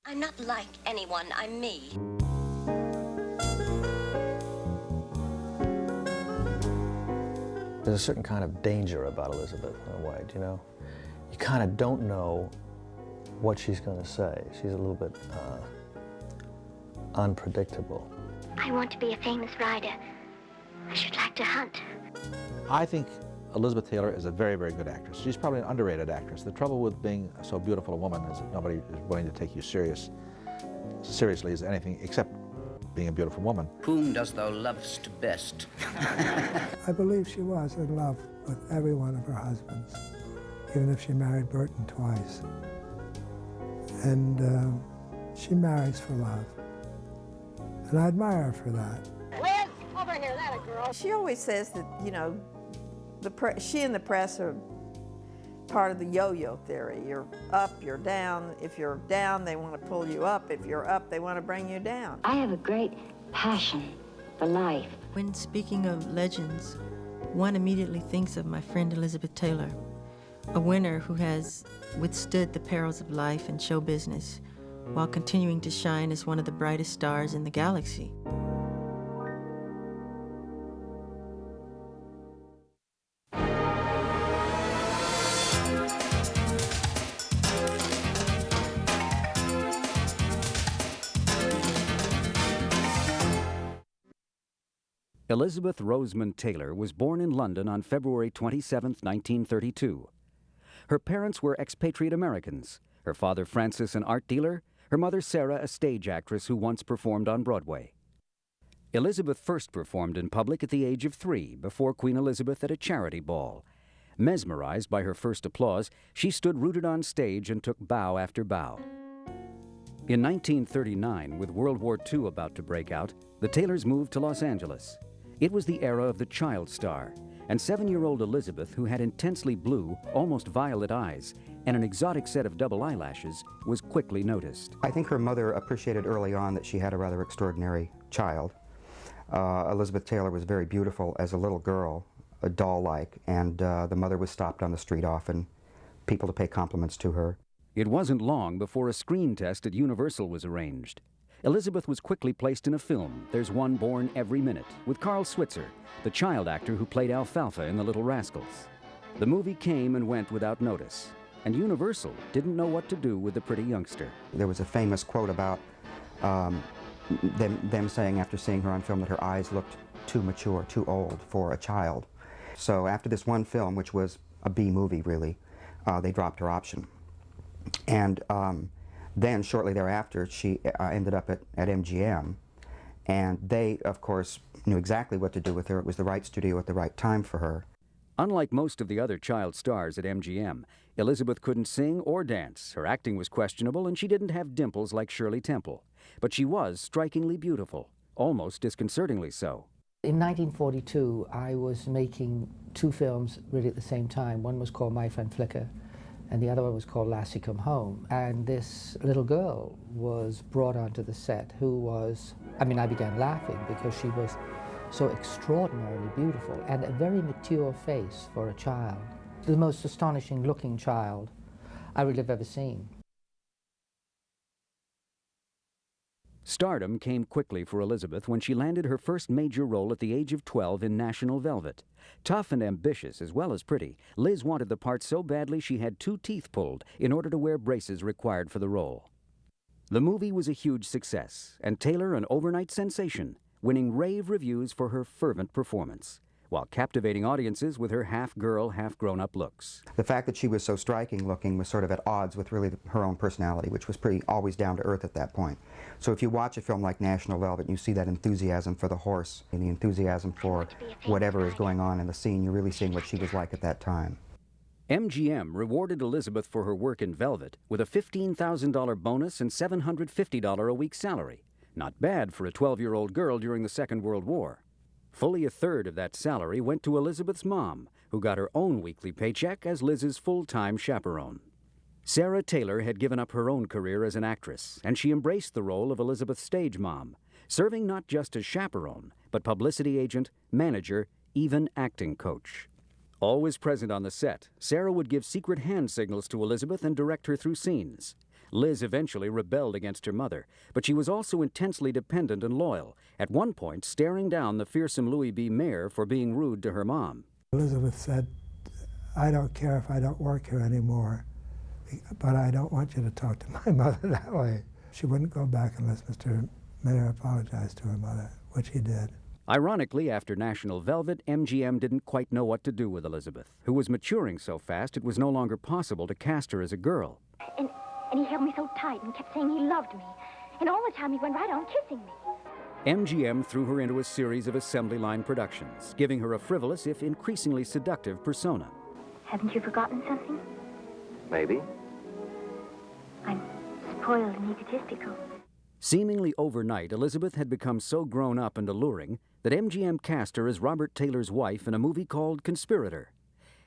I'm not like anyone, I'm me. There's a certain kind of danger about Elizabeth in a way, you know? You kind of don't know what she's going to say. She's a little bit unpredictable. I want to be a famous rider. I should like to hunt. I think Elizabeth Taylor is a very, very good actress. She's probably an underrated actress. The trouble with being so beautiful a woman is that nobody is willing to take you seriously as anything except being a beautiful woman. Whom dost thou lovest best? I believe she was in love with every one of her husbands, even if she married Burton twice. And she marries for love. And I admire her for that. Liz, over here, that a girl. She always says that, you know, she and the press are part of the yo-yo theory. You're up, you're down. If you're down, they want to pull you up. If you're up, they want to bring you down. I have a great passion for life. When speaking of legends, one immediately thinks of my friend Elizabeth Taylor, a winner who has withstood the perils of life and show business while continuing to shine as one of the brightest stars in the galaxy. Elizabeth Rosamond Taylor was born in London on February 27, 1932. Her parents were expatriate Americans, her father Francis an art dealer, her mother Sarah a stage actress who once performed on Broadway. Elizabeth first performed in public at the age of 3 before Queen Elizabeth at a charity ball. Mesmerized by her first applause, she stood rooted on stage and took bow after bow. In 1939, with World War II about to break out, the Taylors moved to Los Angeles. It was the era of the child star, and 7-year-old Elizabeth, who had intensely blue, almost violet eyes, and an exotic set of double eyelashes, was quickly noticed. I think her mother appreciated early on that she had a rather extraordinary child. Elizabeth Taylor was very beautiful as a little girl, doll-like, and the mother was stopped on the street often, people to pay compliments to her. It wasn't long before a screen test at Universal was arranged. Elizabeth was quickly placed in a film, There's One Born Every Minute, with Carl Switzer, the child actor who played Alfalfa in The Little Rascals. The movie came and went without notice, and Universal didn't know what to do with the pretty youngster. There was a famous quote about them saying after seeing her on film that her eyes looked too mature, too old for a child. So after this one film, which was a B movie really, they dropped her option. And then shortly thereafter, she ended up at MGM, and they, of course, knew exactly what to do with her. It was the right studio at the right time for her. Unlike most of the other child stars at MGM, Elizabeth couldn't sing or dance. Her acting was questionable, and she didn't have dimples like Shirley Temple. But she was strikingly beautiful, almost disconcertingly so. In 1942, I was making 2 films really at the same time. One was called My Friend Flicker, and the other one was called Lassie Come Home. And this little girl was brought onto the set who was, I began laughing because she was so extraordinarily beautiful and a very mature face for a child. The most astonishing looking child I really have ever seen. Stardom came quickly for Elizabeth when she landed her first major role at the age of 12 in National Velvet. Tough and ambitious as well as pretty, Liz wanted the part so badly she had 2 teeth pulled in order to wear braces required for the role. The movie was a huge success, and Taylor an overnight sensation, winning rave reviews for her fervent performance, while captivating audiences with her half-girl, half-grown-up looks. The fact that she was so striking looking was sort of at odds with really her own personality, which was pretty always down to earth at that point. So if you watch a film like National Velvet, you see that enthusiasm for the horse and the enthusiasm for whatever is going on in the scene. You're really seeing what she was like at that time. MGM rewarded Elizabeth for her work in Velvet with a $15,000 bonus and $750 a week salary. Not bad for a 12-year-old girl during the Second World War. Fully a third of that salary went to Elizabeth's mom, who got her own weekly paycheck as Liz's full-time chaperone. Sarah Taylor had given up her own career as an actress, and she embraced the role of Elizabeth's stage mom, serving not just as chaperone, but publicity agent, manager, even acting coach. Always present on the set, Sarah would give secret hand signals to Elizabeth and direct her through scenes. Liz eventually rebelled against her mother, but she was also intensely dependent and loyal, at one point staring down the fearsome Louis B. Mayer for being rude to her mom. Elizabeth said, I don't care if I don't work here anymore, but I don't want you to talk to my mother that way. She wouldn't go back unless Mr. Mayer apologized to her mother, which he did. Ironically, after National Velvet, MGM didn't quite know what to do with Elizabeth, who was maturing so fast it was no longer possible to cast her as a girl. And he held me so tight and kept saying he loved me. And all the time he went right on kissing me. MGM threw her into a series of assembly line productions, giving her a frivolous, if increasingly seductive, persona. Haven't you forgotten something? Maybe. I'm spoiled and egotistical. Seemingly overnight, Elizabeth had become so grown up and alluring that MGM cast her as Robert Taylor's wife in a movie called Conspirator.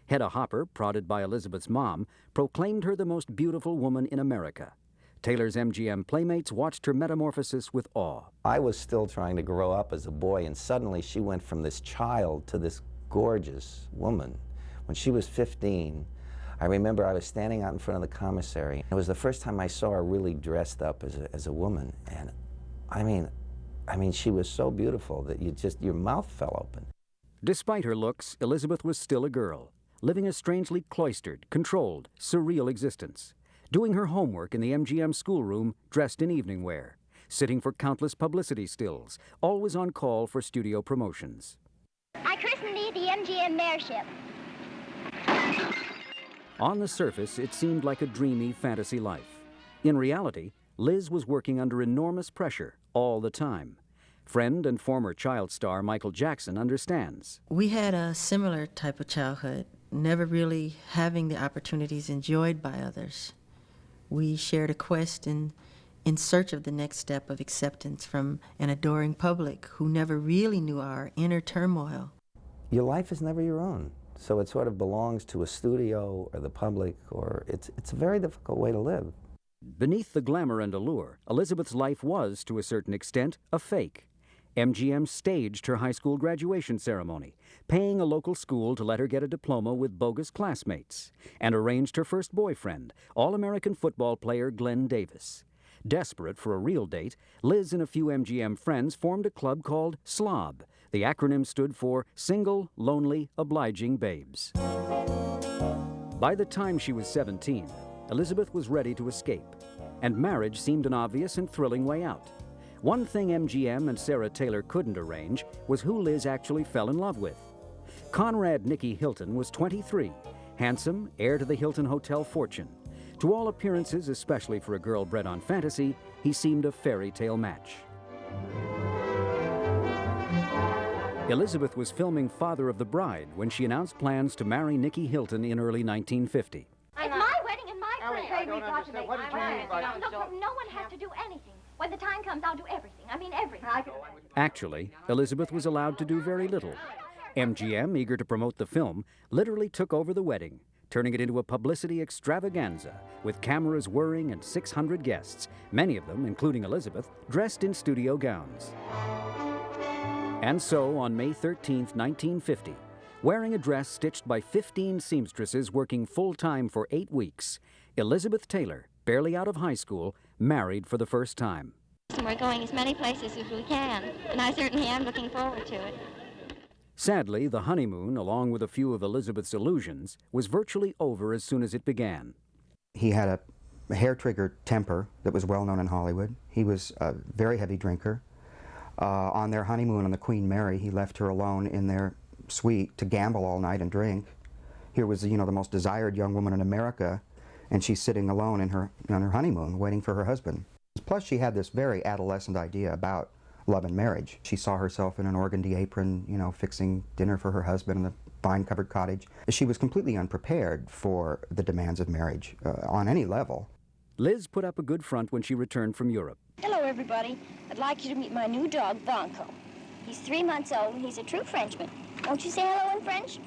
Hedda Hopper, prodded by Elizabeth's mom, proclaimed her the most beautiful woman in America. Taylor's MGM playmates watched her metamorphosis with awe. I was still trying to grow up as a boy, and suddenly she went from this child to this gorgeous woman. When she was 15, I remember I was standing out in front of the commissary. It was the first time I saw her really dressed up as a woman, and I mean, she was so beautiful that your mouth fell open. Despite her looks, Elizabeth was still a girl, living a strangely cloistered, controlled, surreal existence, doing her homework in the MGM schoolroom dressed in evening wear, sitting for countless publicity stills, always on call for studio promotions. I christened thee the MGM Mayorship. On the surface, it seemed like a dreamy fantasy life. In reality, Liz was working under enormous pressure all the time. Friend and former child star Michael Jackson understands. We had a similar type of childhood, never really having the opportunities enjoyed by others. We shared a quest in search of the next step of acceptance from an adoring public who never really knew our inner turmoil. Your life is never your own, so it sort of belongs to a studio or the public, or it's a very difficult way to live. Beneath the glamour and allure, Elizabeth's life was, to a certain extent, a fake. MGM staged her high school graduation ceremony, paying a local school to let her get a diploma with bogus classmates, and arranged her first boyfriend, All-American football player Glenn Davis. Desperate for a real date, Liz and a few MGM friends formed a club called SLOB. The acronym stood for Single, Lonely, Obliging Babes. By the time she was 17, Elizabeth was ready to escape, and marriage seemed an obvious and thrilling way out. One thing MGM and Sarah Taylor couldn't arrange was who Liz actually fell in love with. Conrad Nikki Hilton was 23, handsome, heir to the Hilton Hotel fortune. To all appearances, especially for a girl bred on fantasy, he seemed a fairy tale match. Elizabeth was filming Father of the Bride when she announced plans to marry Nikki Hilton in early 1950. It's my wedding and my friend. I don't understand. What did you mean by that? Look, no one has to do anything. When the time comes, I'll do everything. I mean everything. Actually, Elizabeth was allowed to do very little. MGM, eager to promote the film, literally took over the wedding, turning it into a publicity extravaganza, with cameras whirring and 600 guests, many of them, including Elizabeth, dressed in studio gowns. And so, on May 13th, 1950, wearing a dress stitched by 15 seamstresses working full-time for 8 weeks, Elizabeth Taylor, barely out of high school, married for the first time. We're going as many places as we can, and I certainly am looking forward to it. Sadly, the honeymoon, along with a few of Elizabeth's illusions, was virtually over as soon as it began. He had a hair-triggered temper that was well known in Hollywood. He was a very heavy drinker. On their honeymoon on the Queen Mary, he left her alone in their suite to gamble all night and drink. Here was, the most desired young woman in America, and she's sitting alone on her honeymoon, waiting for her husband. Plus, she had this very adolescent idea about love and marriage. She saw herself in an organdy apron, fixing dinner for her husband in the vine-covered cottage. She was completely unprepared for the demands of marriage on any level. Liz put up a good front when she returned from Europe. Hello, everybody. I'd like you to meet my new dog, Bonko. He's 3 months old, and he's a true Frenchman. Won't you say hello in French?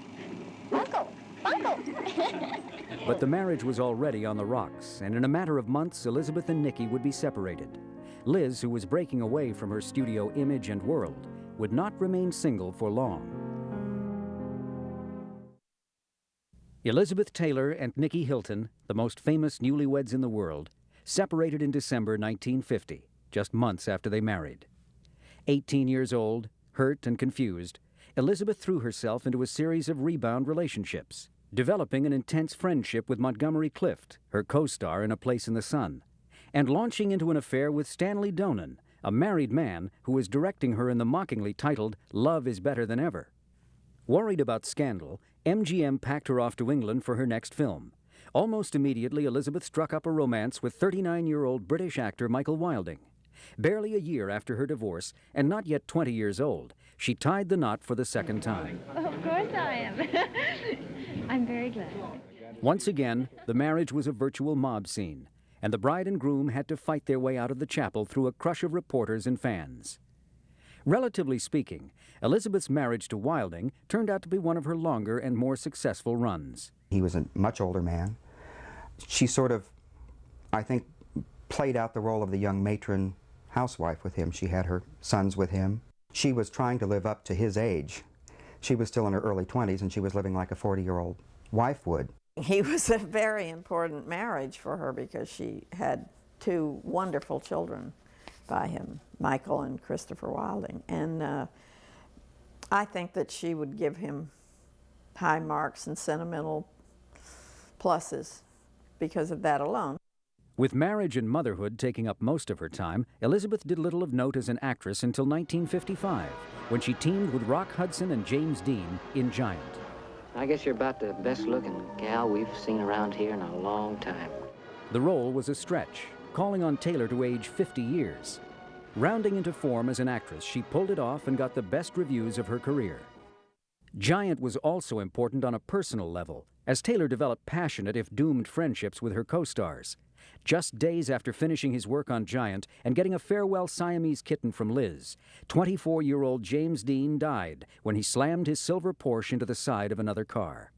Bonko. Bonko. But the marriage was already on the rocks, and in a matter of months, Elizabeth and Nikki would be separated. Liz, who was breaking away from her studio image and world, would not remain single for long. Elizabeth Taylor and Nikki Hilton, the most famous newlyweds in the world, separated in December 1950, just months after they married. 18 years old, hurt and confused, Elizabeth threw herself into a series of rebound relationships, developing an intense friendship with Montgomery Clift, her co-star in A Place in the Sun, and launching into an affair with Stanley Donen, a married man who was directing her in the mockingly titled Love is Better Than Ever. Worried about scandal, MGM packed her off to England for her next film. Almost immediately, Elizabeth struck up a romance with 39-year-old British actor Michael Wilding. Barely a year after her divorce, and not yet 20 years old, she tied the knot for the second time. Well, of course I am. I'm very glad. Once again, the marriage was a virtual mob scene, and the bride and groom had to fight their way out of the chapel through a crush of reporters and fans. Relatively speaking, Elizabeth's marriage to Wilding turned out to be one of her longer and more successful runs. He was a much older man. She sort of, I think, played out the role of the young matron housewife with him. She had her sons with him. She was trying to live up to his age. She was still in her early 20s, and she was living like a 40-year-old wife would. He was a very important marriage for her because she had two wonderful children by him, Michael and Christopher Wilding. And I think that she would give him high marks and sentimental pluses because of that alone. With marriage and motherhood taking up most of her time, Elizabeth did little of note as an actress until 1955, when she teamed with Rock Hudson and James Dean in Giant. I guess you're about the best-looking gal we've seen around here in a long time. The role was a stretch, calling on Taylor to age 50 years. Rounding into form as an actress, she pulled it off and got the best reviews of her career. Giant was also important on a personal level, as Taylor developed passionate, if doomed, friendships with her co-stars. Just days after finishing his work on Giant and getting a farewell Siamese kitten from Liz, 24-year-old James Dean died when he slammed his silver Porsche into the side of another car.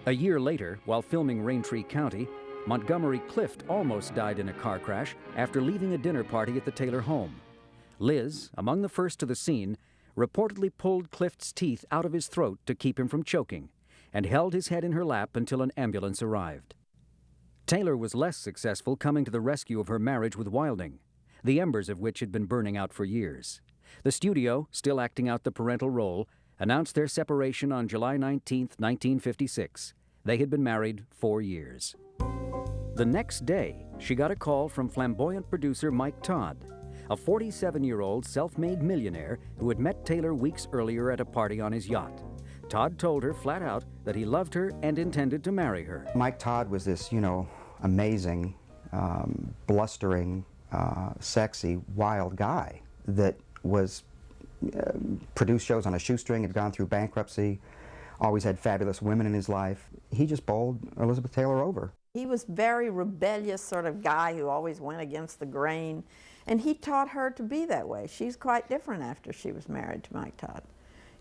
A year later, while filming Raintree County, Montgomery Clift almost died in a car crash after leaving a dinner party at the Taylor home. Liz, among the first to the scene, reportedly pulled Clift's teeth out of his throat to keep him from choking and held his head in her lap until an ambulance arrived. Taylor was less successful coming to the rescue of her marriage with Wilding, the embers of which had been burning out for years. The studio, still acting out the parental role, announced their separation on July 19, 1956. They had been married 4 years. The next day, she got a call from flamboyant producer Mike Todd, a 47-year-old self-made millionaire who had met Taylor weeks earlier at a party on his yacht. Todd told her flat out that he loved her and intended to marry her. Mike Todd was this, amazing, blustering, sexy, wild guy that was produced shows on a shoestring, had gone through bankruptcy, always had fabulous women in his life. He just bowled Elizabeth Taylor over. He was very rebellious sort of guy who always went against the grain, and he taught her to be that way. She's quite different after she was married to Mike Todd.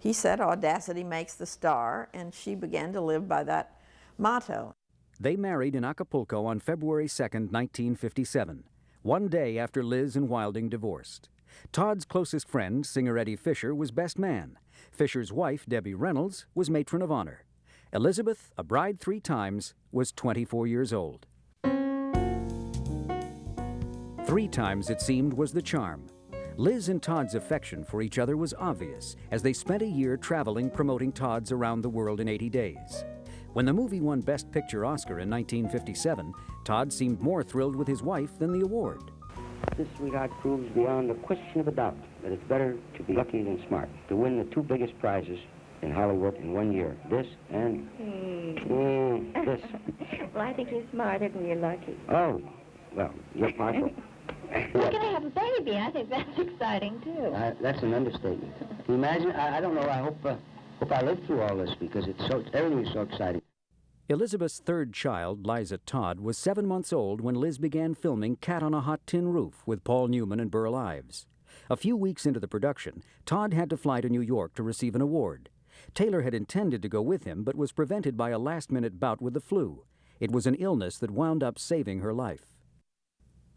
He said, audacity makes the star, and she began to live by that motto. They married in Acapulco on February 2, 1957, one day after Liz and Wilding divorced. Todd's closest friend, singer Eddie Fisher, was best man. Fisher's wife, Debbie Reynolds, was matron of honor. Elizabeth, a bride 3 times, was 24 years old. 3 times, it seemed, was the charm. Liz and Todd's affection for each other was obvious as they spent a year traveling promoting Todd's Around the World in 80 Days. When the movie won Best Picture Oscar in 1957, Todd seemed more thrilled with his wife than the award. This, sweetheart, proves beyond a question of a doubt that it's better to be lucky than smart, to win the 2 biggest prizes in Hollywood in 1 year, this and this. Well, I think you're smarter than you're lucky. Oh, well, you're partial. We're going to have a baby. I think that's exciting, too. That's an understatement. Can you imagine? I don't know. I hope I live through all this because everything is so exciting. Elizabeth's 3rd child, Liza Todd, was 7 months old when Liz began filming Cat on a Hot Tin Roof with Paul Newman and Burl Ives. A few weeks into the production, Todd had to fly to New York to receive an award. Taylor had intended to go with him, but was prevented by a last-minute bout with the flu. It was an illness that wound up saving her life.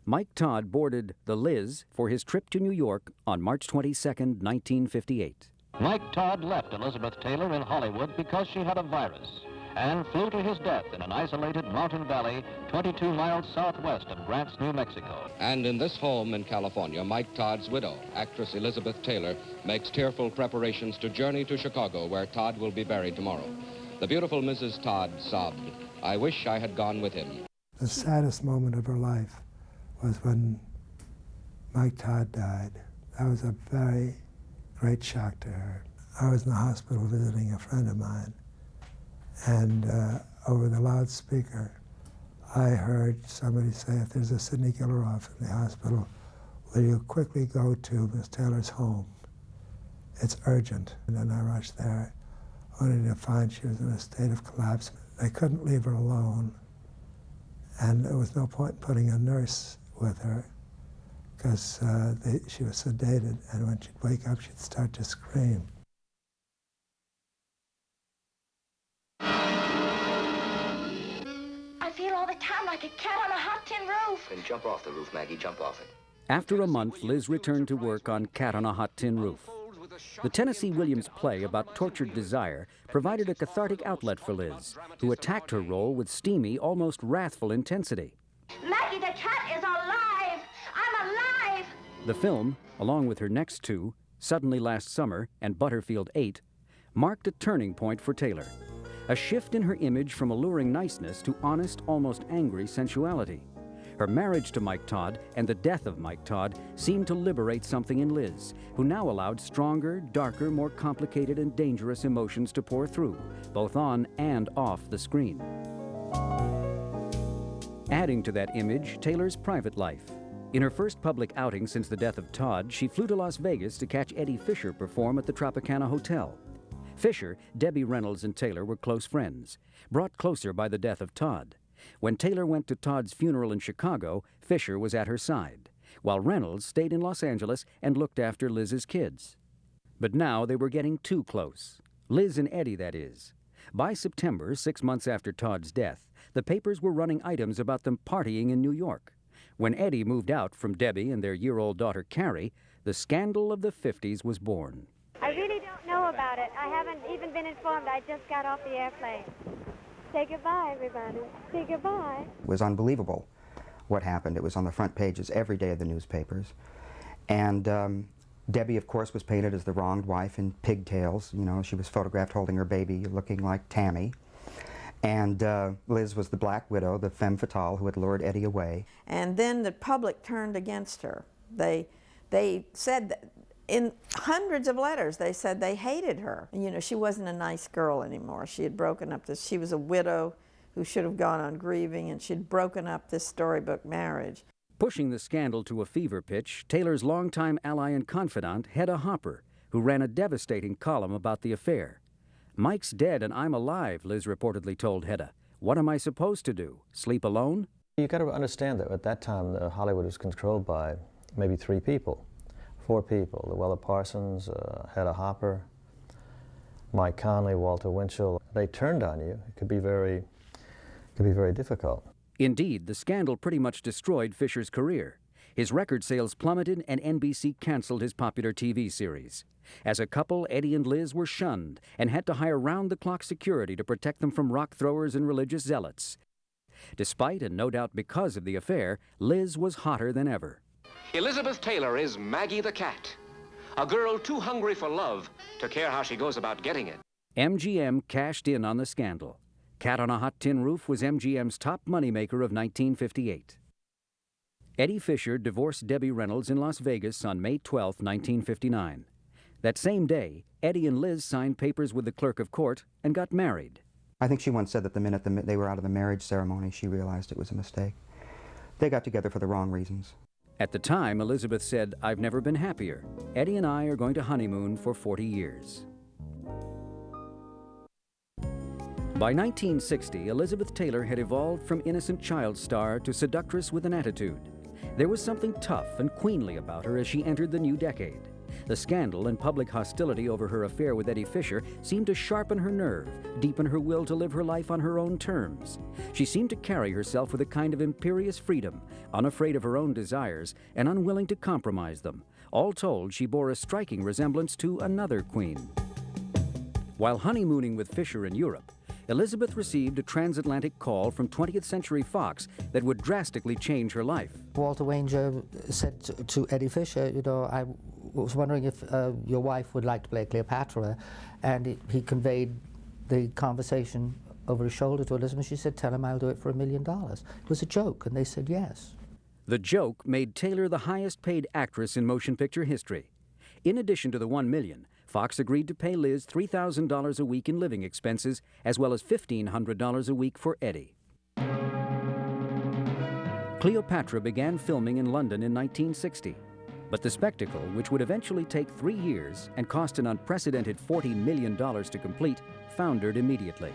Mike Todd boarded the Liz for his trip to New York on March 22, 1958. Mike Todd left Elizabeth Taylor in Hollywood because she had a virus. and flew to his death in an isolated mountain valley 22 miles southwest of Grants, New Mexico. And in this home in California, Mike Todd's widow, actress Elizabeth Taylor, makes tearful preparations to journey to Chicago, where Todd will be buried tomorrow. The beautiful Mrs. Todd sobbed, "I wish I had gone with him." The saddest moment of her life was when Mike Todd died. That was a very great shock to her. I was in the hospital visiting a friend of mine, and over the loudspeaker, I heard somebody say, "If there's a Sidney Gilleroff in the hospital, will you quickly go to Miss Taylor's home? It's urgent." And then I rushed there, only to find she was in a state of collapse. They couldn't leave her alone, and there was no point in putting a nurse with her, because she was sedated, and when she'd wake up, she'd start to scream. I feel all the time like a cat on a hot tin roof. Then jump off the roof, Maggie, jump off it. After a month, Liz returned to work on Cat on a Hot Tin Roof. The Tennessee Williams play about tortured desire provided a cathartic outlet for Liz, who attacked her role with steamy, almost wrathful intensity. Maggie the cat is alive! I'm alive! The film, along with her next two, Suddenly Last Summer and Butterfield 8, marked a turning point for Taylor. A shift in her image from alluring niceness to honest, almost angry sensuality. Her marriage to Mike Todd and the death of Mike Todd seemed to liberate something in Liz, who now allowed stronger, darker, more complicated and dangerous emotions to pour through, both on and off the screen. Adding to that image, Taylor's private life. In her first public outing since the death of Todd, she flew to Las Vegas to catch Eddie Fisher perform at the Tropicana Hotel. Fisher, Debbie Reynolds, and Taylor were close friends, brought closer by the death of Todd. When Taylor went to Todd's funeral in Chicago, Fisher was at her side, while Reynolds stayed in Los Angeles and looked after Liz's kids. But now they were getting too close. Liz and Eddie, that is. By September, 6 months after Todd's death, the papers were running items about them partying in New York. When Eddie moved out from Debbie and their year-old daughter Carrie, the scandal of the 50s was born. I really don't know about it. I haven't even been informed. I just got off the airplane. Say goodbye, everybody. Say goodbye. It was unbelievable what happened. It was on the front pages every day of the newspapers. And Debbie, of course, was painted as the wronged wife in pigtails. You know, she was photographed holding her baby, looking like Tammy. And Liz was the black widow, the femme fatale who had lured Eddie away. And then the public turned against her. They said that in hundreds of letters, they said they hated her. You know, she wasn't a nice girl anymore. She had broken up this, she was a widow who should have gone on grieving, and she'd broken up this storybook marriage. Pushing the scandal to a fever pitch, Taylor's longtime ally and confidant, Hedda Hopper, who ran a devastating column about the affair. "Mike's dead and I'm alive," Liz reportedly told Hedda. "What am I supposed to do? Sleep alone?" You got to understand that at that time, Hollywood was controlled by maybe 3 people. 4 people: Luella Parsons, Hedda Hopper, Mike Conley, Walter Winchell. They turned on you. It could be very difficult. Indeed, the scandal pretty much destroyed Fisher's career. His record sales plummeted and NBC canceled his popular TV series. As a couple, Eddie and Liz were shunned and had to hire round-the-clock security to protect them from rock throwers and religious zealots. Despite, and no doubt because of the affair, Liz was hotter than ever. Elizabeth Taylor is Maggie the cat, a girl too hungry for love to care how she goes about getting it. MGM cashed in on the scandal. Cat on a Hot Tin Roof was MGM's top moneymaker of 1958. Eddie Fisher divorced Debbie Reynolds in Las Vegas on May 12, 1959. That same day, Eddie and Liz signed papers with the clerk of court and got married. I think she once said that the minute they were out of the marriage ceremony, she realized it was a mistake. They got together for the wrong reasons. At the time, Elizabeth said, "I've never been happier. Eddie and I are going to honeymoon for 40 years. By 1960, Elizabeth Taylor had evolved from innocent child star to seductress with an attitude. There was something tough and queenly about her as she entered the new decade. The scandal and public hostility over her affair with Eddie Fisher seemed to sharpen her nerve, deepen her will to live her life on her own terms. She seemed to carry herself with a kind of imperious freedom, unafraid of her own desires and unwilling to compromise them. All told, she bore a striking resemblance to another queen. While honeymooning with Fisher in Europe, Elizabeth received a transatlantic call from 20th Century Fox that would drastically change her life. Walter Wanger said to Eddie Fisher, you know, I was wondering if your wife would like to play Cleopatra, and he conveyed the conversation over his shoulder to Elizabeth. She said, tell him I'll do it for $1 million. It was a joke, and they said yes. The joke made Taylor the highest paid actress in motion picture history. In addition to the $1 million, Fox agreed to pay Liz $3,000 a week in living expenses, as well as $1,500 a week for Eddie. Cleopatra began filming in London in 1960, but the spectacle, which would eventually take 3 years and cost an unprecedented $40 million to complete, foundered immediately.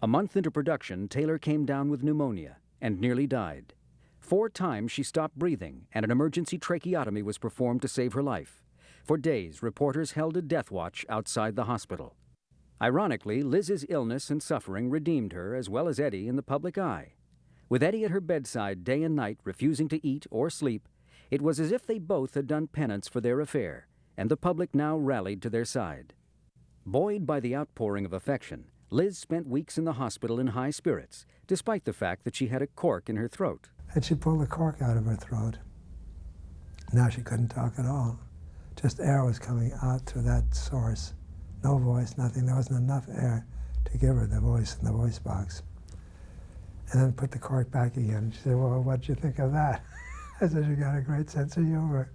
A month into production, Taylor came down with pneumonia and nearly died. 4 times she stopped breathing, and an emergency tracheotomy was performed to save her life. For days, reporters held a death watch outside the hospital. Ironically, Liz's illness and suffering redeemed her, as well as Eddie, in the public eye. With Eddie at her bedside day and night, refusing to eat or sleep, it was as if they both had done penance for their affair, and the public now rallied to their side. Buoyed by the outpouring of affection, Liz spent weeks in the hospital in high spirits, despite the fact that she had a cork in her throat. And she pulled the cork out of her throat. Now she couldn't talk at all. Just air was coming out through that source. No voice, nothing. There wasn't enough air to give her the voice in the voice box. And then put the cork back again. She said, well, what'd you think of that? I said, you got a great sense of humor.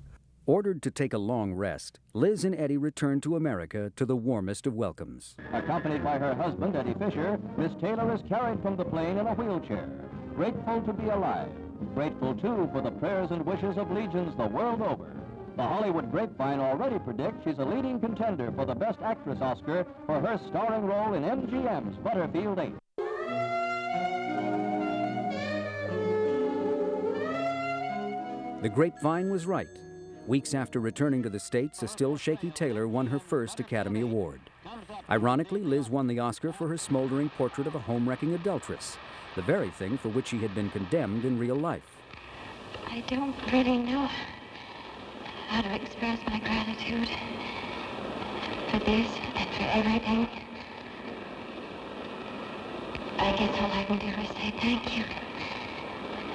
Ordered to take a long rest, Liz and Eddie returned to America to the warmest of welcomes. Accompanied by her husband, Eddie Fisher, Miss Taylor is carried from the plane in a wheelchair. Grateful to be alive. Grateful, too, for the prayers and wishes of legions the world over. The Hollywood grapevine already predicts she's a leading contender for the Best Actress Oscar for her starring role in MGM's Butterfield 8. The grapevine was right. Weeks after returning to the States, a still shaky Taylor won her first Academy Award. Ironically, Liz won the Oscar for her smoldering portrait of a home-wrecking adulteress, the very thing for which she had been condemned in real life. I don't really know how to express my gratitude for this and for everything. I guess all I can do is say thank you.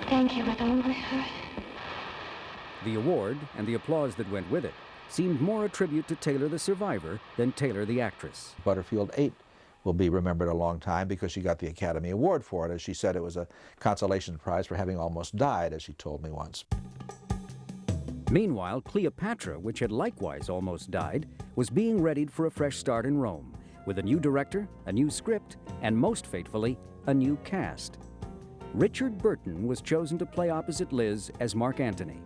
Thank you with all my heart. The award, and the applause that went with it, seemed more a tribute to Taylor the survivor than Taylor the actress. Butterfield 8 will be remembered a long time because she got the Academy Award for it. As she said, it was a consolation prize for having almost died, as she told me once. Meanwhile, Cleopatra, which had likewise almost died, was being readied for a fresh start in Rome, with a new director, a new script, and most fatefully, a new cast. Richard Burton was chosen to play opposite Liz as Mark Antony.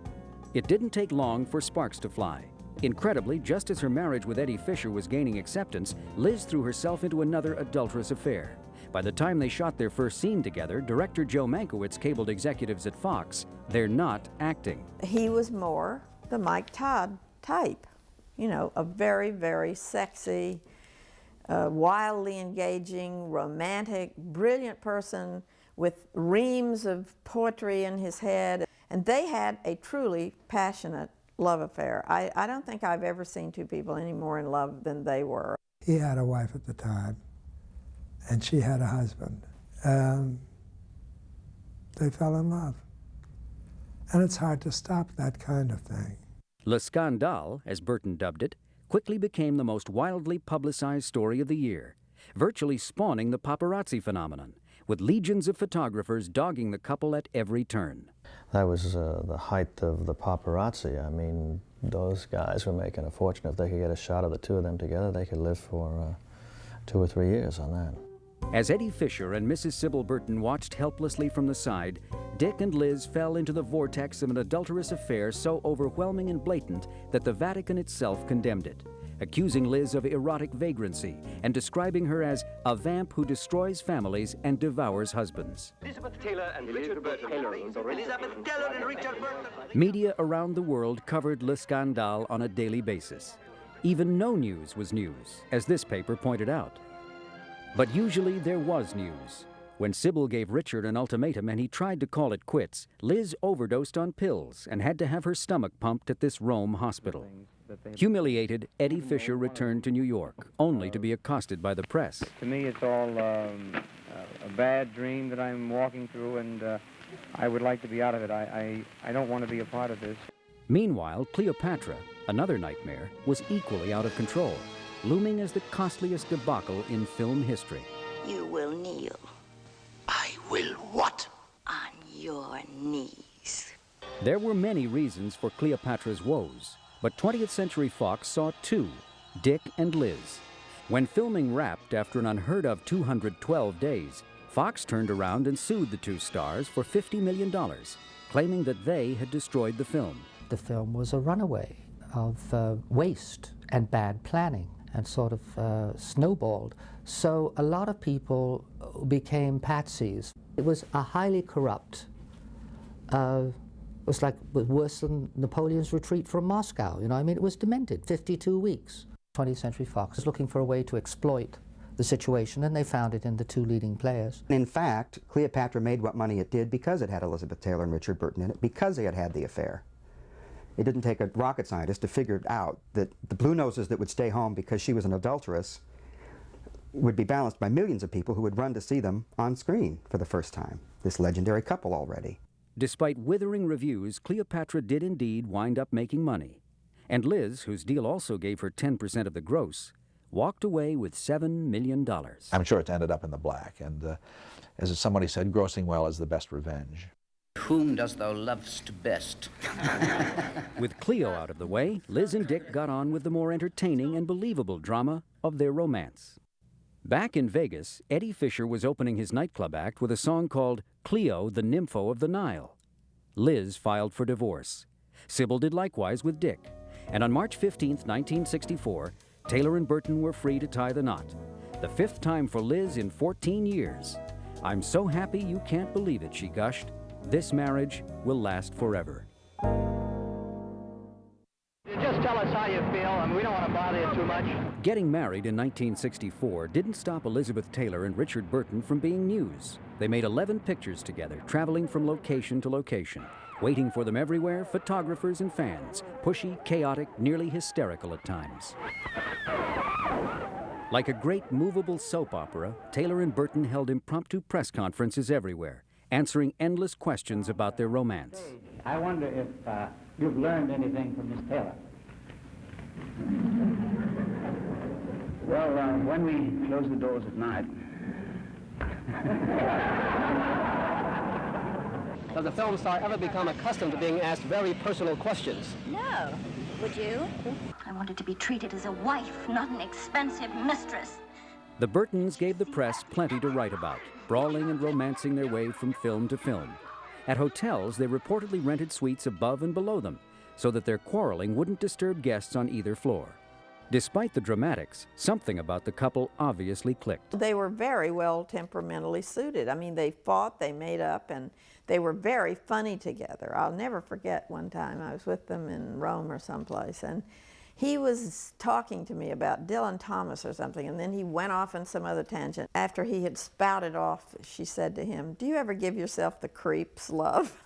It didn't take long for sparks to fly. Incredibly, just as her marriage with Eddie Fisher was gaining acceptance, Liz threw herself into another adulterous affair. By the time they shot their first scene together, director Joe Mankiewicz cabled executives at Fox, they're not acting. He was more the Mike Todd type, you know, a very, very sexy, wildly engaging, romantic, brilliant person with reams of poetry in his head. And they had a truly passionate love affair. I don't think I've ever seen two people any more in love than they were. He had a wife at the time, and she had a husband. They fell in love. And it's hard to stop that kind of thing. Le Scandale, as Burton dubbed it, quickly became the most wildly publicized story of the year, virtually spawning the paparazzi phenomenon, with legions of photographers dogging the couple at every turn. That was the height of the paparazzi. I mean, those guys were making a fortune. If they could get a shot of the two of them together, they could live for 2 or 3 years on that. As Eddie Fisher and Mrs. Sybil Burton watched helplessly from the side, Dick and Liz fell into the vortex of an adulterous affair so overwhelming and blatant that the Vatican itself condemned it, accusing Liz of erotic vagrancy and describing her as a vamp who destroys families and devours husbands. Elizabeth Taylor and Richard Burton. Elizabeth Taylor and Richard Burton. Media around the world covered Le Scandale on a daily basis. Even no news was news, as this paper pointed out. But usually there was news. When Sybil gave Richard an ultimatum and he tried to call it quits, Liz overdosed on pills and had to have her stomach pumped at this Rome hospital. Humiliated, Eddie Fisher returned to New York, only to be accosted by the press. To me, it's all a bad dream that I'm walking through, and I would like to be out of it. I don't want to be a part of this. Meanwhile, Cleopatra, another nightmare, was equally out of control, looming as the costliest debacle in film history. You will kneel. I will what? On your knees. There were many reasons for Cleopatra's woes, but 20th Century Fox saw two, Dick and Liz. When filming wrapped after an unheard-of 212 days, Fox turned around and sued the two stars for $50 million, claiming that they had destroyed the film. The film was a runaway of waste and bad planning and sort of snowballed. So a lot of people became patsies. It was a highly corrupt, it was like worse than Napoleon's retreat from Moscow, you know, I mean, it was demented, 52 weeks. 20th Century Fox was looking for a way to exploit the situation, and they found it in the two leading players. In fact, Cleopatra made what money it did because it had Elizabeth Taylor and Richard Burton in it, because they had had the affair. It didn't take a rocket scientist to figure out that the blue noses that would stay home because she was an adulteress would be balanced by millions of people who would run to see them on screen for the first time. This legendary couple already. Despite withering reviews, Cleopatra did indeed wind up making money. And Liz, whose deal also gave her 10% of the gross, walked away with $7 million. I'm sure it's ended up in the black, and as somebody said, grossing well is the best revenge. Whom dost thou lovest best? With Cleo out of the way, Liz and Dick got on with the more entertaining and believable drama of their romance. Back in Vegas, Eddie Fisher was opening his nightclub act with a song called Cleo, the Nympho of the Nile. Liz filed for divorce. Sybil did likewise with Dick. And on March 15, 1964, Taylor and Burton were free to tie the knot. The fifth time for Liz in 14 years. "I'm so happy you can't believe it," she gushed. "This marriage will last forever." Just tell us how you feel, and we don't want to bother you too much. Getting married in 1964 didn't stop Elizabeth Taylor and Richard Burton from being news. They made 11 pictures together, traveling from location to location. Waiting for them everywhere, photographers and fans, pushy, chaotic, nearly hysterical at times. Like a great movable soap opera, Taylor and Burton held impromptu press conferences everywhere, answering endless questions about their romance. I wonder if you've learned anything from Miss Taylor. Well, when we close the doors at night. Does a film star ever become accustomed to being asked very personal questions? No. Would you? I wanted to be treated as a wife, not an expensive mistress. The Burtons gave the press plenty to write about, brawling and romancing their way from film to film. At hotels, they reportedly rented suites above and below them, so that their quarreling wouldn't disturb guests on either floor. Despite the dramatics, something about the couple obviously clicked. They were very well temperamentally suited. I mean, they fought, they made up, and they were very funny together. I'll never forget one time I was with them in Rome or someplace, and he was talking to me about Dylan Thomas or something, and then he went off on some other tangent. After he had spouted off, she said to him, "Do you ever give yourself the creeps, love?"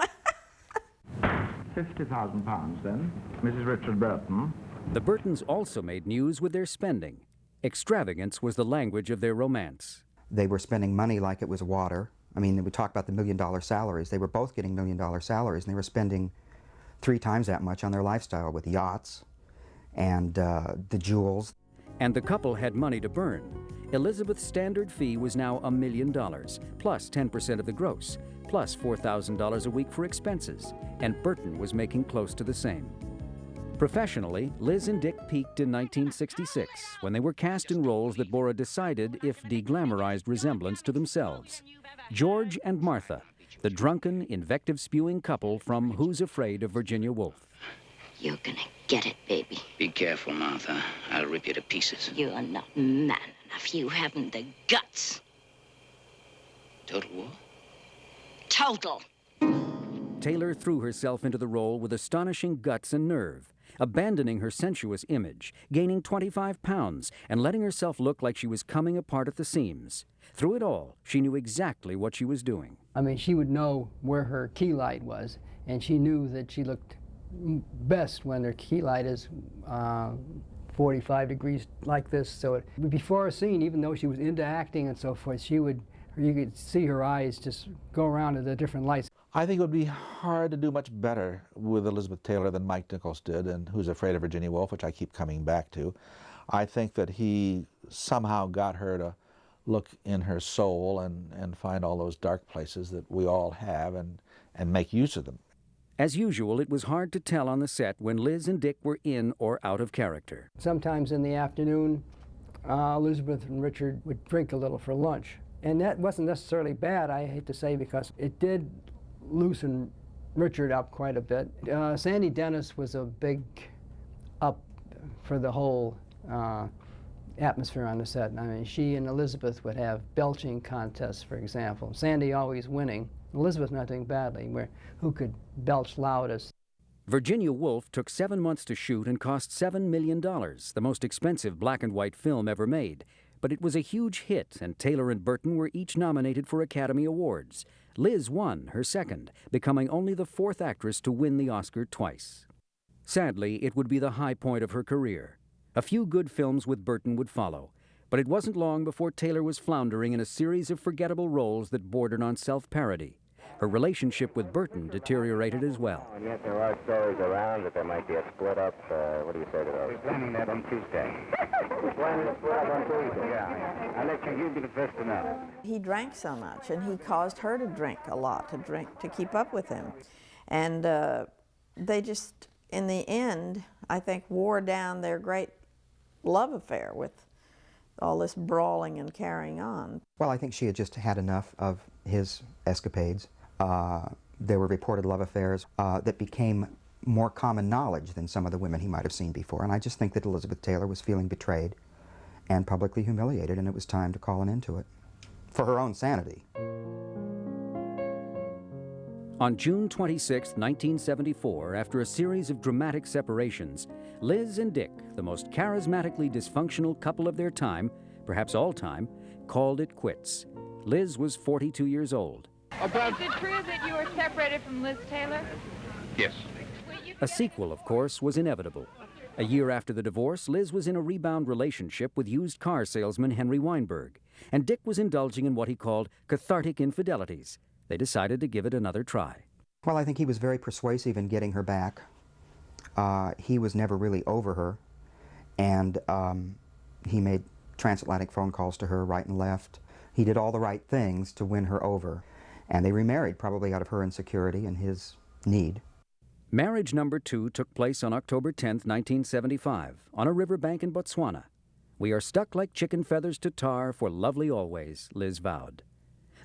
£50,000 then, Mrs. Richard Burton. The Burtons also made news with their spending. Extravagance was the language of their romance. They were spending money like it was water. I mean, we talk about the $1 million salaries. They were both getting $1 million salaries, and they were spending 3 times that much on their lifestyle with yachts and the jewels. And the couple had money to burn. Elizabeth's standard fee was now $1 million, plus 10% of the gross, plus $4,000 a week for expenses, and Burton was making close to the same. Professionally, Liz and Dick peaked in 1966, when they were cast in roles that bore a decided, if deglamorized, resemblance to themselves. George and Martha, the drunken, invective-spewing couple from Who's Afraid of Virginia Woolf. You're gonna get it, baby. Be careful, Martha. I'll rip you to pieces. You're not man enough. You haven't the guts. Total war? Total. Taylor threw herself into the role with astonishing guts and nerve, abandoning her sensuous image, gaining 25 pounds, and letting herself look like she was coming apart at the seams. Through it all, she knew exactly what she was doing. I mean, she would know where her key light was, and she knew that she looked best when their key light is 45 degrees like this. So before a scene, even though she was into acting and so forth, you could see her eyes just go around to the different lights. I think it would be hard to do much better with Elizabeth Taylor than Mike Nichols did and Who's Afraid of Virginia Woolf, which I keep coming back to. I think that he somehow got her to look in her soul and find all those dark places that we all have and make use of them. As usual, it was hard to tell on the set when Liz and Dick were in or out of character. Sometimes in the afternoon, Elizabeth and Richard would drink a little for lunch. And that wasn't necessarily bad, I hate to say, because it did loosen Richard up quite a bit. Sandy Dennis was a big up for the whole atmosphere on the set. I mean, she and Elizabeth would have belching contests, for example. Sandy always winning, Elizabeth not doing badly, who could belch loudest. Virginia Woolf took 7 months to shoot and cost $7 million, the most expensive black and white film ever made. But it was a huge hit, and Taylor and Burton were each nominated for Academy Awards. Liz won, her second, becoming only the 4th actress to win the Oscar twice. Sadly, it would be the high point of her career. A few good films with Burton would follow, but it wasn't long before Taylor was floundering in a series of forgettable roles that bordered on self-parody. Her relationship with Burton deteriorated as well. And yet there are stories around that there might be a split up. What do you say to those? We're planning that on Tuesday. We're planning a split up on Tuesday? Yeah. I'll let you be the first to know. He drank so much, and he caused her to drink a lot, to keep up with him. And they just, in the end, I think, wore down their great love affair with all this brawling and carrying on. Well, I think she had just had enough of his escapades. There were reported love affairs that became more common knowledge than some of the women he might have seen before. And I just think that Elizabeth Taylor was feeling betrayed and publicly humiliated, and it was time to call an end to it, for her own sanity. On June 26, 1974, after a series of dramatic separations, Liz and Dick, the most charismatically dysfunctional couple of their time, perhaps all time, called it quits. Liz was 42 years old. Is it true that you were separated from Liz Taylor? Yes. A sequel, of course, was inevitable. A year after the divorce, Liz was in a rebound relationship with used car salesman Henry Weinberg, and Dick was indulging in what he called cathartic infidelities. They decided to give it another try. Well, I think he was very persuasive in getting her back. He was never really over her, and he made transatlantic phone calls to her right and left. He did all the right things to win her over, and they remarried probably out of her insecurity and his need. Marriage number 2 took place on October 10, 1975, on a riverbank in Botswana. "We are stuck like chicken feathers to tar for lovely always," Liz vowed.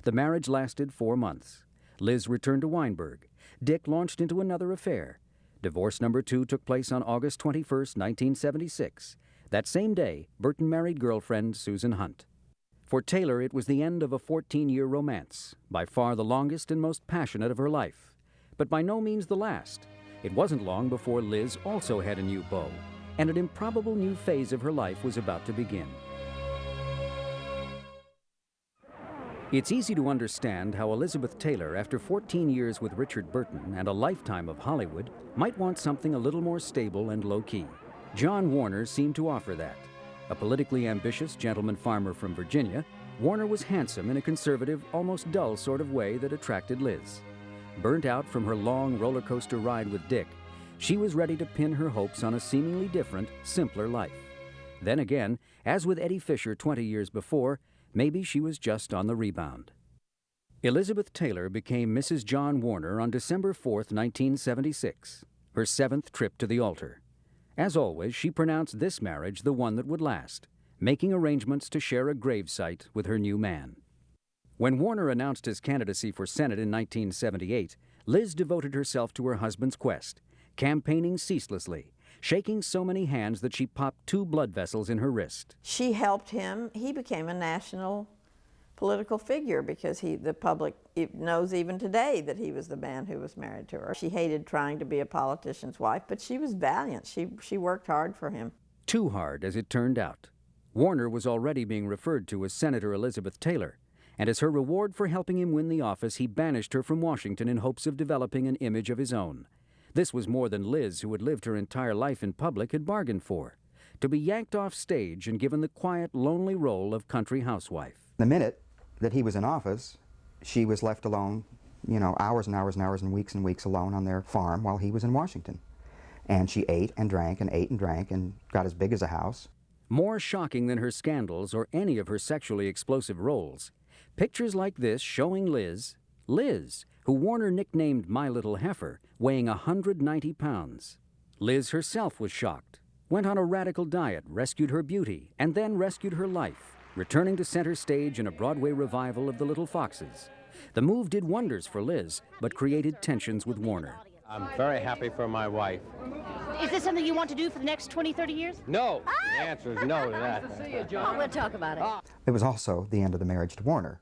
The marriage lasted 4 months. Liz returned to Weinberg. Dick launched into another affair. Divorce number 2 took place on August 21, 1976. That same day, Burton married girlfriend Susan Hunt. For Taylor, it was the end of a 14-year romance, by far the longest and most passionate of her life. But by no means the last. It wasn't long before Liz also had a new beau, and an improbable new phase of her life was about to begin. It's easy to understand how Elizabeth Taylor, after 14 years with Richard Burton and a lifetime of Hollywood, might want something a little more stable and low-key. John Warner seemed to offer that. A politically ambitious gentleman farmer from Virginia, Warner was handsome in a conservative, almost dull sort of way that attracted Liz. Burnt out from her long roller coaster ride with Dick, she was ready to pin her hopes on a seemingly different, simpler life. Then again, as with Eddie Fisher 20 years before, maybe she was just on the rebound. Elizabeth Taylor became Mrs. John Warner on December 4, 1976, her 7th trip to the altar. As always, she pronounced this marriage the one that would last, making arrangements to share a gravesite with her new man. When Warner announced his candidacy for Senate in 1978, Liz devoted herself to her husband's quest, campaigning ceaselessly, shaking so many hands that she popped 2 blood vessels in her wrist. She helped him. He became a national political figure because the public knows even today that he was the man who was married to her. She hated trying to be a politician's wife, but she was valiant. She worked hard for him. Too hard, as it turned out. Warner was already being referred to as Senator Elizabeth Taylor, and as her reward for helping him win the office, he banished her from Washington in hopes of developing an image of his own. This was more than Liz, who had lived her entire life in public, had bargained for. To be yanked off stage and given the quiet, lonely role of country housewife. The minute that he was in office, she was left alone, you know, hours and hours and hours and weeks alone on their farm while he was in Washington. And she ate and drank and got as big as a house. More shocking than her scandals or any of her sexually explosive roles, pictures like this showing Liz, who Warner nicknamed My Little Heifer, weighing 190 pounds. Liz herself was shocked, went on a radical diet, rescued her beauty, and then rescued her life, returning to center stage in a Broadway revival of The Little Foxes. The move did wonders for Liz, but created tensions with Warner. I'm very happy for my wife. Is this something you want to do for the next 20, 30 years? No. The answer is no to that. See you, John. We'll talk about it. It was also the end of the marriage to Warner,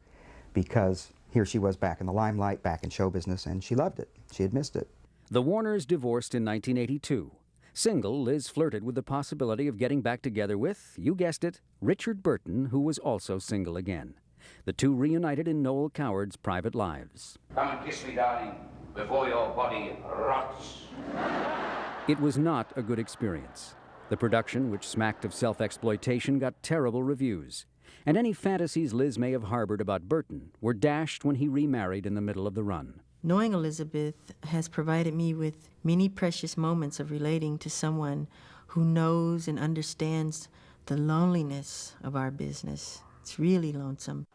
because here she was back in the limelight, back in show business, and she loved it. She had missed it. The Warners divorced in 1982. Single, Liz flirted with the possibility of getting back together with, you guessed it, Richard Burton, who was also single again. The two reunited in Noel Coward's private lives. Come and kiss me, darling, before your body rots. It was not a good experience. The production, which smacked of self-exploitation, got terrible reviews. And any fantasies Liz may have harbored about Burton were dashed when he remarried in the middle of the run. Knowing Elizabeth has provided me with many precious moments of relating to someone who knows and understands the loneliness of our business. It's really lonesome.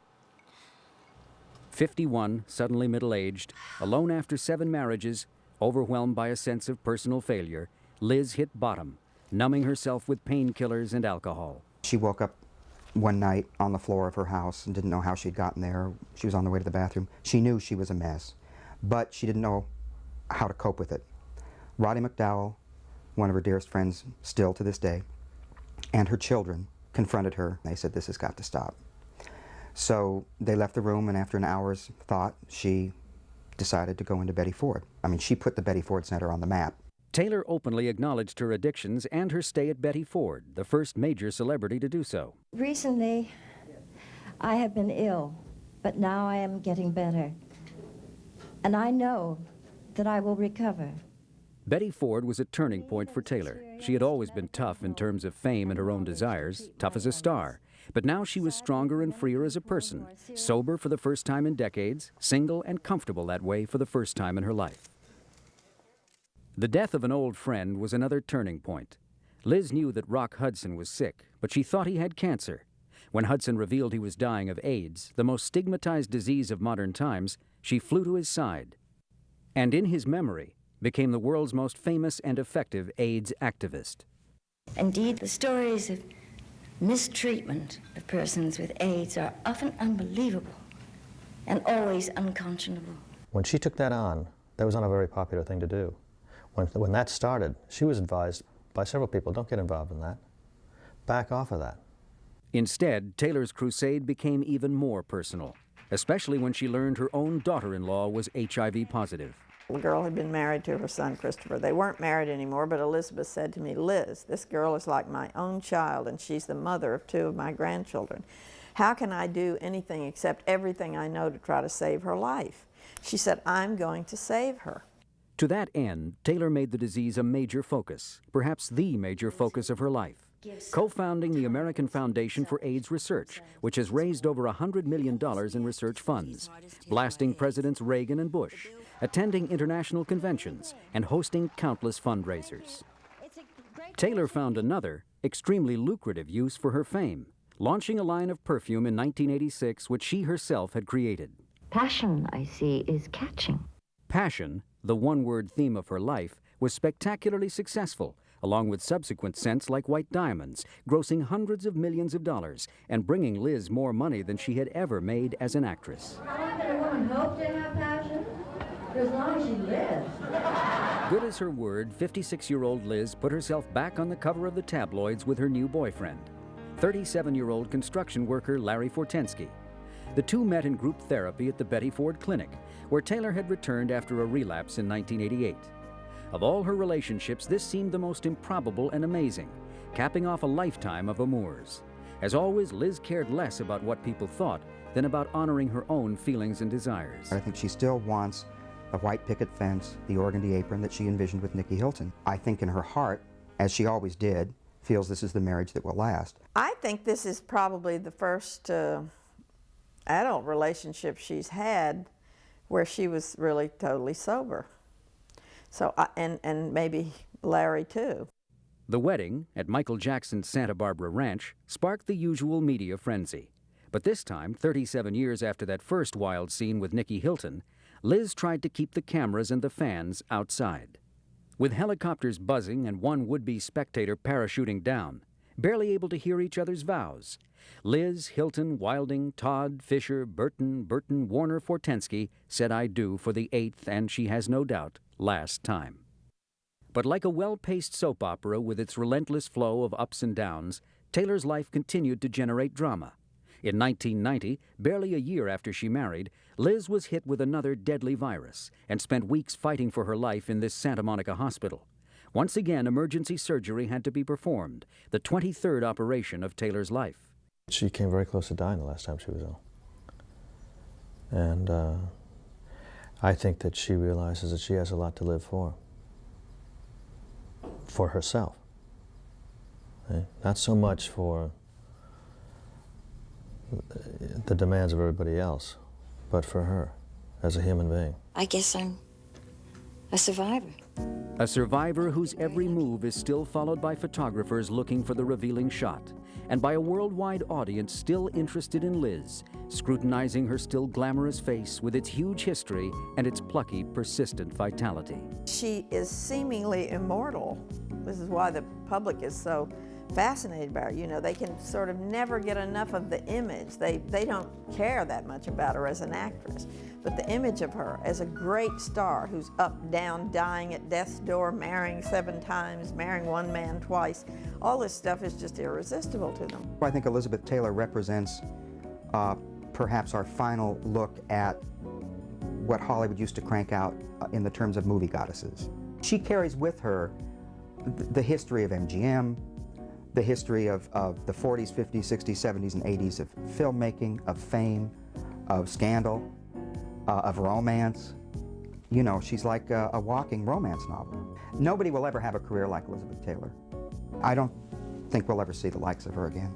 51, suddenly middle-aged, alone after 7 marriages, overwhelmed by a sense of personal failure, Liz hit bottom, numbing herself with painkillers and alcohol. She woke up one night on the floor of her house and didn't know how she'd gotten there. She was on the way to the bathroom. She knew she was a mess, but she didn't know how to cope with it. Roddy McDowell, one of her dearest friends still to this day, and her children confronted her. They said, "This has got to stop." So they left the room, and after an hour's thought, she decided to go into Betty Ford. I mean, she put the Betty Ford Center on the map. Taylor openly acknowledged her addictions and her stay at Betty Ford, the first major celebrity to do so. Recently, I have been ill, but now I am getting better. And I know that I will recover. Betty Ford was a turning point for Taylor. She had always been tough in terms of fame and her own desires, tough as a star. But now she was stronger and freer as a person, sober for the first time in decades, single and comfortable that way for the first time in her life. The death of an old friend was another turning point. Liz knew that Rock Hudson was sick, but she thought he had cancer. When Hudson revealed he was dying of AIDS, the most stigmatized disease of modern times, she flew to his side. And in his memory, became the world's most famous and effective AIDS activist. Indeed, the stories of mistreatment of persons with AIDS are often unbelievable and always unconscionable. When she took that on, that was not a very popular thing to do. When that started, she was advised by several people, don't get involved in that. Back off of that. Instead, Taylor's crusade became even more personal, especially when she learned her own daughter-in-law was HIV positive. The girl had been married to her son, Christopher. They weren't married anymore, but Elizabeth said to me, "Liz, this girl is like my own child, and she's the mother of 2 of my grandchildren. How can I do anything except everything I know to try to save her life?" She said, "I'm going to save her." To that end, Taylor made the disease a major focus, perhaps the major focus of her life, co-founding the American Foundation for AIDS Research, which has raised over $100 million in research funds, blasting Presidents Reagan and Bush, attending international conventions, and hosting countless fundraisers. Taylor found another, extremely lucrative use for her fame, launching a line of perfume in 1986 which she herself had created. Passion, I see, is catching. Passion, the one-word theme of her life, was spectacularly successful, along with subsequent scents like White Diamonds, grossing hundreds of millions of dollars and bringing Liz more money than she had ever made as an actress. How long can a woman hope to have passion? For as long as she lives. Good as her word, 56-year-old Liz put herself back on the cover of the tabloids with her new boyfriend, 37-year-old construction worker Larry Fortensky. The two met in group therapy at the Betty Ford Clinic, where Taylor had returned after a relapse in 1988. Of all her relationships, this seemed the most improbable and amazing, capping off a lifetime of amours. As always, Liz cared less about what people thought than about honoring her own feelings and desires. I think she still wants the white picket fence, the organdy apron that she envisioned with Nikki Hilton. I think in her heart, as she always did, feels this is the marriage that will last. I think this is probably the first adult relationship she's had where she was really totally sober. So, and maybe Larry too. The wedding at Michael Jackson's Santa Barbara Ranch sparked the usual media frenzy. But this time, 37 years after that first wild scene with Nikki Hilton, Liz tried to keep the cameras and the fans outside. With helicopters buzzing and one would-be spectator parachuting down, barely able to hear each other's vows, Liz, Hilton, Wilding, Todd, Fisher, Burton, Warner, Fortensky said I do for the 8th and, she has no doubt, last time. But like a well-paced soap opera with its relentless flow of ups and downs, Taylor's life continued to generate drama. In 1990, barely a year after she married, Liz was hit with another deadly virus and spent weeks fighting for her life in this Santa Monica hospital. Once again, emergency surgery had to be performed, the 23rd operation of Taylor's life. She came very close to dying the last time she was ill. And I think that she realizes that she has a lot to live for herself. Okay? Not so much for the demands of everybody else, but for her as a human being. I guess I'm a survivor. A survivor whose every move is still followed by photographers looking for the revealing shot, and by a worldwide audience still interested in Liz, scrutinizing her still glamorous face with its huge history and its plucky, persistent vitality. She is seemingly immortal. This is why the public is so fascinated by her. You know, they can sort of never get enough of the image. They don't care that much about her as an actress, but the image of her as a great star who's up, down, dying at death's door, marrying 7 times, marrying one man twice, all this stuff is just irresistible to them. I think Elizabeth Taylor represents perhaps our final look at what Hollywood used to crank out in the terms of movie goddesses. She carries with her the history of MGM, the history of the 40s, 50s, 60s, 70s, and 80s of filmmaking, of fame, of scandal, of romance. You know, she's like a walking romance novel. Nobody will ever have a career like Elizabeth Taylor. I don't think we'll ever see the likes of her again.